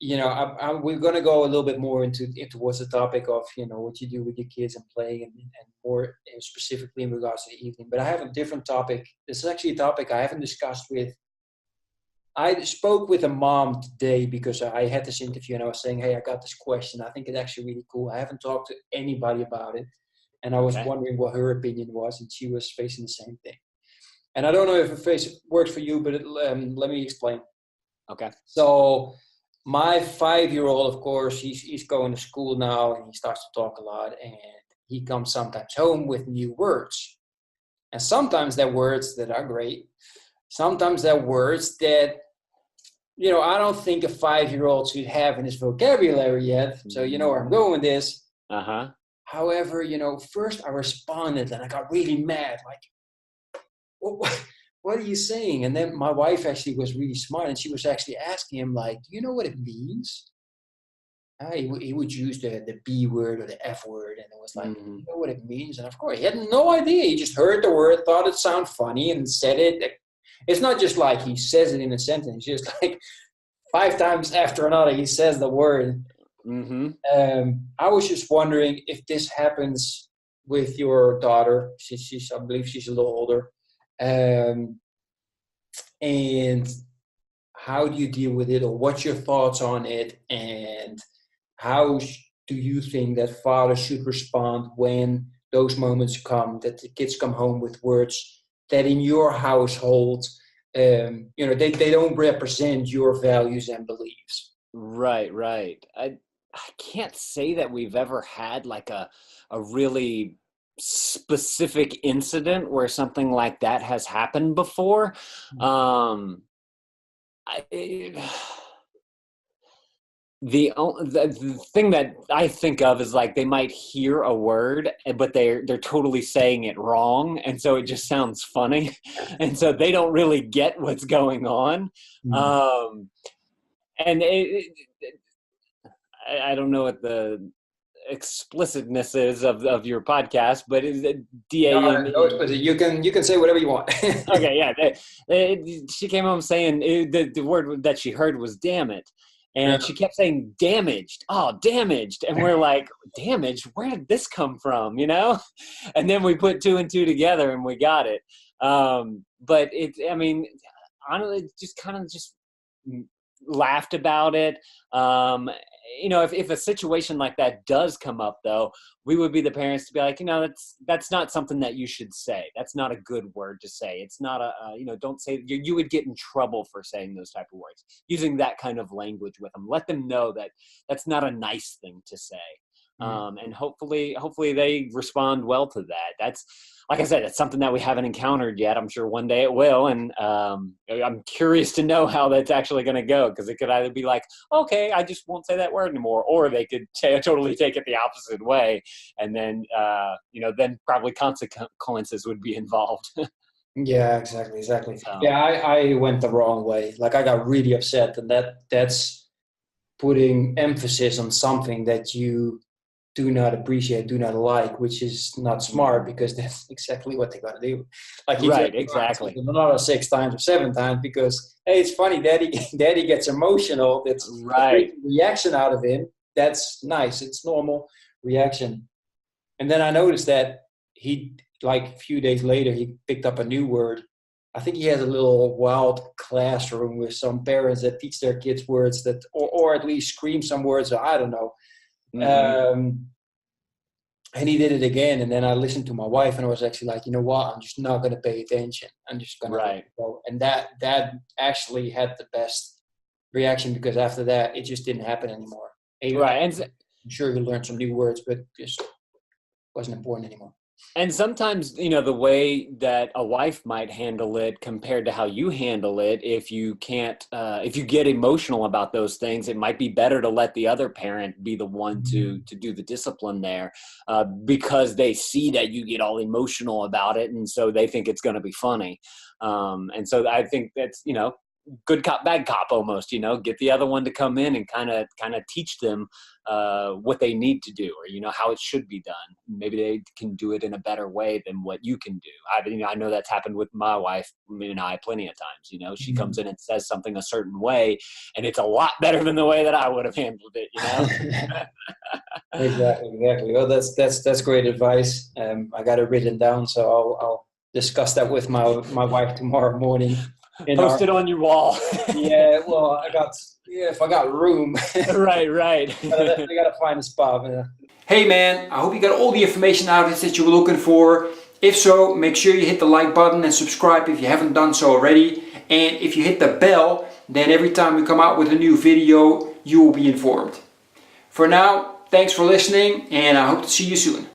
we're going to go a little bit more into towards the topic of, what you do with your kids and playing and more specifically in regards to the evening. But I have a different topic. This is actually a topic I haven't discussed with. I spoke with a mom today because I had this interview and I was saying, hey, I got this question. I think it's actually really cool. I haven't talked to anybody about it. And I was wondering what her opinion was, and she was facing the same thing. And I don't know if it works for you, but let me explain. Okay. So my 5-year-old, of course, he's going to school now and he starts to talk a lot, and he comes sometimes home with new words. And sometimes they're words that are great. Sometimes they're words that, I don't think a 5-year-old should have in his vocabulary yet. So you know where I'm going with this. Uh-huh. However, first I responded and I got really mad. Like, what are you saying? And then my wife actually was really smart, and she was actually asking him, like, do you know what it means? He would use the B word or the F word, and it was like, do you know what it means? And of course, he had no idea. He just heard the word, thought it sounded funny, and said it. It's not just like he says it in a sentence. Just like 5 times after another, he says the word. Mm-hmm. I was just wondering if this happens with your daughter. I believe she's a little older. And how do you deal with it, or what's your thoughts on it, and how do you think that fathers should respond when those moments come, that the kids come home with words that in your household, they don't represent your values and beliefs? Right. I can't say that we've ever had like a really specific incident where something like that has happened before. The thing that I think of is like they might hear a word, but they're totally saying it wrong, and so it just sounds funny, and so they don't really get what's going on. And I don't know what the explicitness is of your podcast, but is it DAME? No, explicit. You can say whatever you want. Okay, yeah. She came home saying the word that she heard was "damn it." And she kept saying damaged. Oh, damaged. And we're like, damaged? Where did this come from? And then we put 2 and 2 together and we got it. But honestly, just kind of just laughed about it. If a situation like that does come up, though, we would be the parents to be like, that's not something that you should say. That's not a good word to say. It's not don't say. You would get in trouble for saying those type of words, using that kind of language with them. Let them know that that's not a nice thing to say. And hopefully they respond well to that. That's, like I said, it's something that we haven't encountered yet. I'm sure one day it will. And I'm curious to know how that's actually going to go, because it could either be like, okay, I just won't say that word anymore, or they could totally take it the opposite way. And then, then probably consequences would be involved. Yeah, exactly. So. Yeah, I went the wrong way. Like, I got really upset, and that's putting emphasis on something that you do not appreciate, do not like, which is not smart, because that's exactly what they got to do. Like, right, exactly. Another 6 times or 7 times because, hey, it's funny, daddy gets emotional. That's right. Reaction out of him. That's nice. It's normal reaction. And then I noticed that he, like a few days later, he picked up a new word. I think he has a little wild classroom with some parents that teach their kids words that, or at least scream some words. Or I don't know. And he did it again, and then I listened to my wife, and I was actually like, you know what? I'm just not going to pay attention. I'm just going to go. And that actually had the best reaction, because after that, it just didn't happen anymore. And I'm sure he learned some new words, but just wasn't important anymore. And sometimes, the way that a wife might handle it compared to how you handle it, if you get emotional about those things, it might be better to let the other parent be the one to do the discipline there, because they see that you get all emotional about it, and so they think it's going to be funny. And so I think that's, good cop, bad cop almost, get the other one to come in and kind of teach them what they need to do, or, how it should be done. Maybe they can do it in a better way than what you can do. I know that's happened with my wife and I plenty of times, she comes in and says something a certain way and it's a lot better than the way that I would have handled it, Exactly. Well, that's great advice. I got it written down, so I'll discuss that with my wife tomorrow morning. Post it on your wall. Yeah, well, if I got room. Right. I definitely got to find a spot. Hey man, I hope you got all the information out of this that you were looking for. If so, make sure you hit the like button and subscribe if you haven't done so already. And if you hit the bell, then every time we come out with a new video, you will be informed. For now, thanks for listening, and I hope to see you soon.